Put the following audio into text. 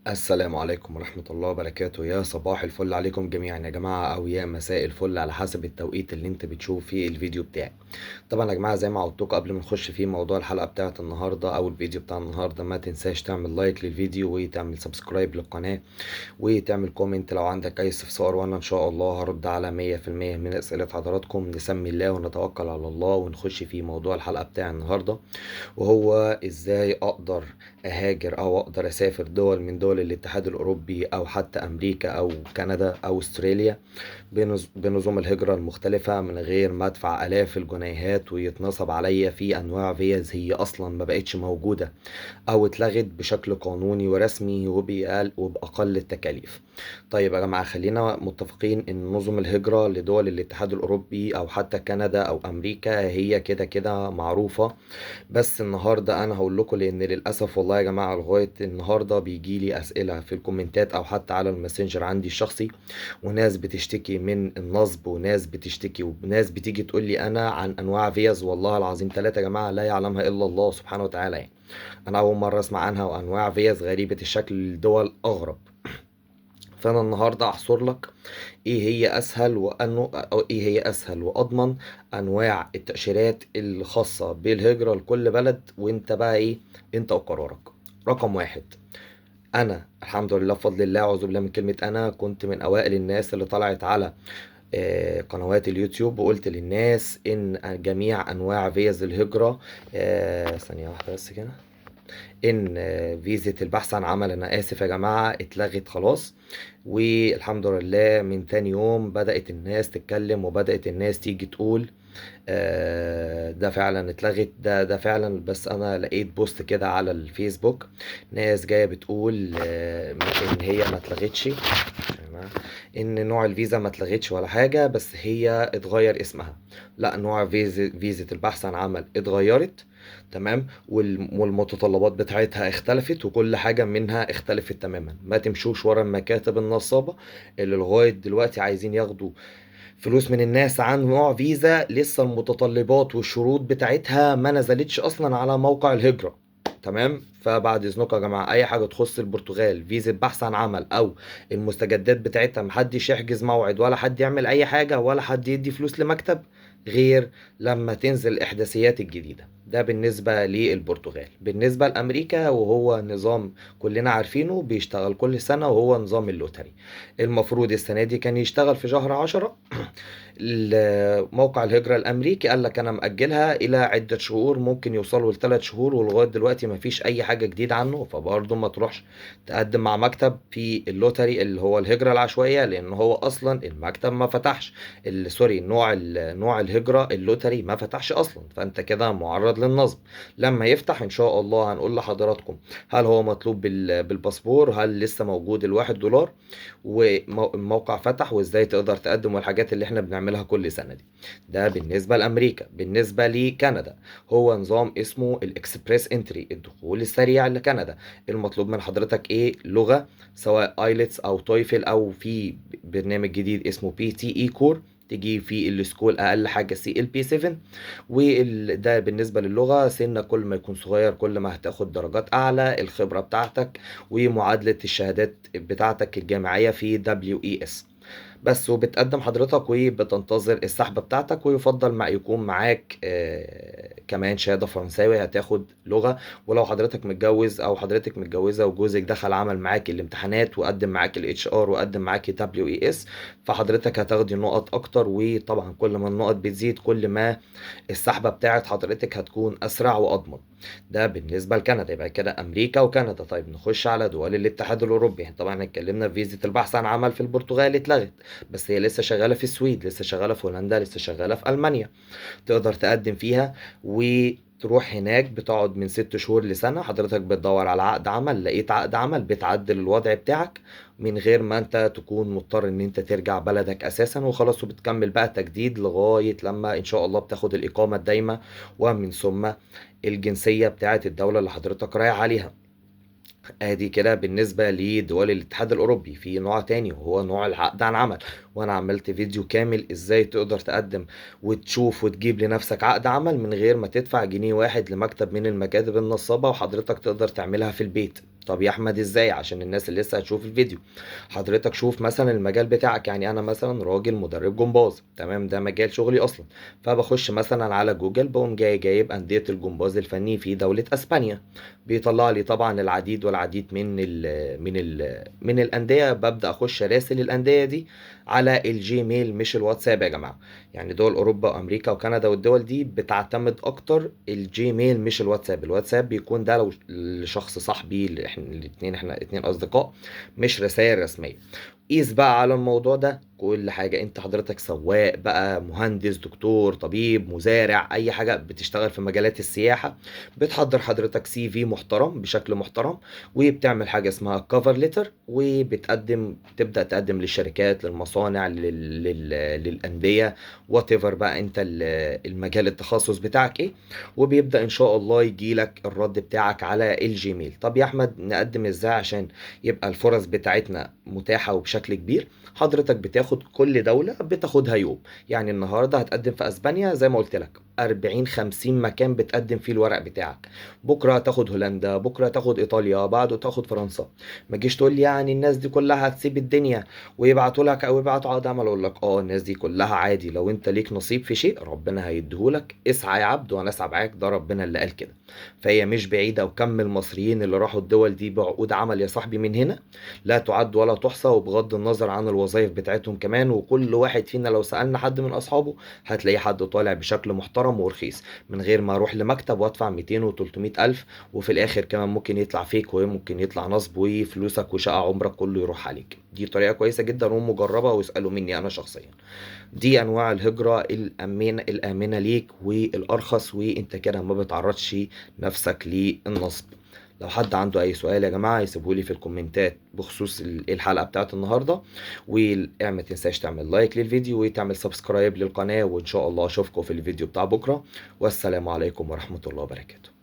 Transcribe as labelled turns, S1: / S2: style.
S1: السلام عليكم ورحمة الله وبركاته. يا صباح الفل عليكم جميعا يا جماعة، أو يا مساء الفل على حسب التوقيت اللي انت بتشوف فيه الفيديو بتاعي. طبعا يا جماعة زي ما عودتكم قبل ما نخش في موضوع الحلقة بتاعة النهاردة أو الفيديو بتاع النهاردة، ما تنساش تعمل لايك للفيديو وتعمل سبسكرايب للقناة وتعمل كومنت لو عندك أي استفسار، وأنا إن شاء الله هرد على 100% من أسئلة حضراتكم. نسمي الله ونتوكل على الله ونخش في موضوع الحلقة بتاع النهاردة، وهو ازاي اقدر اهاجر او اقدر اسافر دول من دول الاتحاد الاوروبي او حتى امريكا او كندا او استراليا بنظم الهجرة المختلفة من غير ما ادفع الاف الجنيهات ويتنصب عليا في انواع فيز هي اصلا ما بقتش موجودة او اتلغت بشكل قانوني ورسمي وباقل التكاليف. طيب يا جماعة خلينا متفقين ان نظم الهجرة لدول الاتحاد الاوروبي او حتى كندا او امريكا هي كده كده معروفة. بس النهارده انا هقول لكم، لان للاسف والله يا جماعه لغايه النهارده بيجي لي اسئله في الكومنتات او حتى على الماسنجر عندي الشخصي، وناس بتشتكي من النصب وناس بتشتكي وناس بتيجي تقول لي انا عن انواع فيز والله العظيم ثلاثه يا جماعه لا يعلمها الا الله سبحانه وتعالى. يعني انا اول مره اسمع عنها، وانواع فيز غريبه الشكل لدول اغرب. فانا النهارده احصر لك ايه هي اسهل وانه او ايه هي اسهل واضمن انواع التأشيرات الخاصة بالهجرة لكل بلد، وانت بقى ايه، انت وقرارك. رقم واحد، انا الحمد لله بفضل الله اعوذ بالله من كلمة انا كنت من اوائل الناس اللي طلعت على قنوات اليوتيوب وقلت للناس ان جميع انواع فيز الهجرة، ثانية واحدة بس كده، ان فيزة البحث عن عمل، انا اسف يا جماعة، اتلغت خلاص. والحمد لله من تاني يوم بدأت الناس تتكلم وبدأت الناس تيجي تقول ده فعلا اتلغت، ده فعلا. بس انا لقيت بوست كده على الفيسبوك ناس جاية بتقول ان هي ما اتلغتش، ان نوع الفيزا ما اتلغتش ولا حاجة، بس هي اتغير اسمها. لا، نوع فيزا البحث عن عمل اتغيرت، تمام، والمتطلبات بتاعتها اختلفت وكل حاجة منها اختلفت تماما. ما تمشوش ورا المكاتب النصابة اللي لغاية دلوقتي عايزين ياخدوا فلوس من الناس عن نوع فيزا لسه المتطلبات والشروط بتاعتها ما نزلتش اصلا على موقع الهجرة. تمام، فبعد اذنكم يا جماعه اي حاجه تخص البرتغال فيزا بحث عن عمل او المستجدات بتاعتها محدش يحجز موعد ولا حد يعمل اي حاجه ولا حد يدي فلوس لمكتب غير لما تنزل الاحداثيات الجديده. ده بالنسبه للبرتغال. بالنسبه لامريكا وهو نظام كلنا عارفينه بيشتغل كل سنه، وهو نظام اللوتري. المفروض السنه دي كان يشتغل في شهر 10. موقع الهجرة الأمريكي قال لك أنا مأجلها إلى عدة شهور، ممكن يوصلوا لثلاث شهور، ولغاية دلوقتي مفيش أي حاجة جديدة عنه. فبرضه ما تروحش تقدم مع مكتب في اللوتري اللي هو الهجرة العشوائية، لأن هو أصلا المكتب ما فتحش. سوري، نوع الهجرة اللوتري ما فتحش أصلا، فأنت كده معرض للنصب. لما يفتح إن شاء الله هنقول لحضراتكم هل هو مطلوب بالباسبور، هل لسه موجود $1، والموقع فتح وازاي تقدر تقدم، والحاجات اللي احنا بنعملها كل سنة دي. ده بالنسبة لأمريكا. بالنسبة لكندا هو نظام اسمه الاكسبريس انتري، الدخول السريع لكندا. المطلوب من حضرتك ايه؟ لغة، سواء ايلتس او تويفل، او في برنامج جديد اسمه بي تي اي كور تجي في السكول اقل حاجه سي ال بي 7. وده بالنسبه للغه. سنك كل ما يكون صغير كل ما هتاخد درجات اعلى، الخبره بتاعتك ومعادله الشهادات بتاعتك الجامعيه في دبليو اي اس. بس وبتقدم حضرتك وبتنتظر السحبة بتاعتك، ويفضل ما يكون معاك كمان شهادة فرنساوي هتاخد لغة. ولو حضرتك متجوز او حضرتك متجوزة وجوزك دخل عمل معاك الامتحانات وقدم معاك الاتش ار وقدم معاك دبليو اي اس، فحضرتك هتاخدي نقط اكتر. وطبعا كل ما النقط بتزيد كل ما السحبة بتاعت حضرتك هتكون اسرع واضمن. ده بالنسبة لكندا. يبقى كده امريكا وكندا. طيب نخش على دول الاتحاد الاوروبي. طبعا اتكلمنا في فيزا البحث عن عمل في البرتغال اتلغت، بس هي لسه شغالة في السويد، لسه شغالة في هولندا، لسه شغالة في ألمانيا. تقدر تقدم فيها وتروح هناك، بتقعد من 6 شهور لسنة. حضرتك بتدور على عقد عمل، لقيت عقد عمل بتعدل الوضع بتاعك من غير ما انت تكون مضطر ان انت ترجع بلدك اساسا وخلاص. وبتكمل بقى تجديد لغاية لما ان شاء الله بتاخد الإقامة الدايمة، ومن ثم الجنسية بتاعت الدولة اللي حضرتك رايح عليها. ادي كده بالنسبة لدول الاتحاد الاوروبي. في نوع تاني وهو نوع العقد عن عمل، وانا عملت فيديو كامل ازاي تقدر تقدم وتشوف وتجيب لنفسك عقد عمل من غير ما تدفع جنيه واحد لمكتب من المكاتب النصابة، وحضرتك تقدر تعملها في البيت. طب يا أحمد إزاي؟ عشان الناس اللي لسه هتشوف الفيديو. حضرتك شوف مثلًا المجال بتاعك، يعني أنا مثلًا راجل مدرب جمباز، تمام، ده مجال شغلي أصلًا. فباخش مثلًا على جوجل، باقوم جايب أندية الجمباز الفني في دولة أسبانيا، بيطلع لي طبعًا العديد والعديد من الأندية. بابدأ أخش أراسل الأندية دي على الجيميل مش الواتساب يا جماعة. يعني دول أوروبا وأمريكا وكندا والدول دي بتعتمد أكتر الجيميل مش الواتساب. الواتساب بيكون ده لو لشخص صاحبي، اللي احنا اتنين أصدقاء، مش رسائل رسمية. قيس بقى على الموضوع ده كل حاجة. انت حضرتك سواق بقى، مهندس، دكتور، طبيب، مزارع، اي حاجة بتشتغل في مجالات السياحة، بتحضر حضرتك سي في محترم بشكل محترم، وبتعمل حاجة اسمها كفر ليتر، تبدأ تقدم للشركات، للمصانع، للأندية، وات ايفر بقى انت المجال التخصص بتاعك ايه. وبيبدأ ان شاء الله يجيلك الرد بتاعك على الجيميل. طب يا احمد نقدم ازاي عشان يبقى الفرص بتاعتنا متاحة وبشكل كبير؟ حضرتك بتاخد كل دولة بتاخدها يوم. يعني النهاردة هتقدم في اسبانيا زي ما قلت لك 40 50 مكان بتقدم فيه الورق بتاعك. بكرة تاخد هولندا، بكرة تاخد ايطاليا، بعده تاخد فرنسا. ما تجيش تقول لي يعني الناس دي كلها هتسيب الدنيا ويبعتوا لك او يبعتوا عقد عمل. اقول لك الناس دي كلها عادي، لو انت ليك نصيب في شيء ربنا هيديهولك. اسعى يا عبد وانا اسعى معاك، ده ربنا اللي قال كده. فهي مش بعيدة، وكم المصريين اللي راحوا الدول دي بعقود عمل يا صاحبي من هنا لا تعد ولا تحصى، وبغض النظر عن الوظائف بتاعتهم كمان. وكل واحد فينا لو سألنا حد من أصحابه هتلاقيه حد طالع بشكل محترم ورخيص، من غير ما أروح لمكتب وأدفع 200 و 300 ألف، وفي الآخر كمان ممكن يطلع فيك وممكن يطلع نصب، وفلوسك وشقة عمرك كله يروح عليك. دي طريقة كويسة جدا ومجربة، واسألوا مني أنا شخصيا. دي أنواع الهجرة الآمنة ليك والأرخص، وأنت كده ما بتعرضش نفسك للنصب. لو حد عنده اي سؤال يا جماعه يسيبه لي في الكومنتات بخصوص الحلقه بتاعت النهارده. وما تنساش تعمل لايك للفيديو وتعمل سبسكرايب للقناه، وان شاء الله اشوفكم في الفيديو بتاع بكره. والسلام عليكم ورحمه الله وبركاته.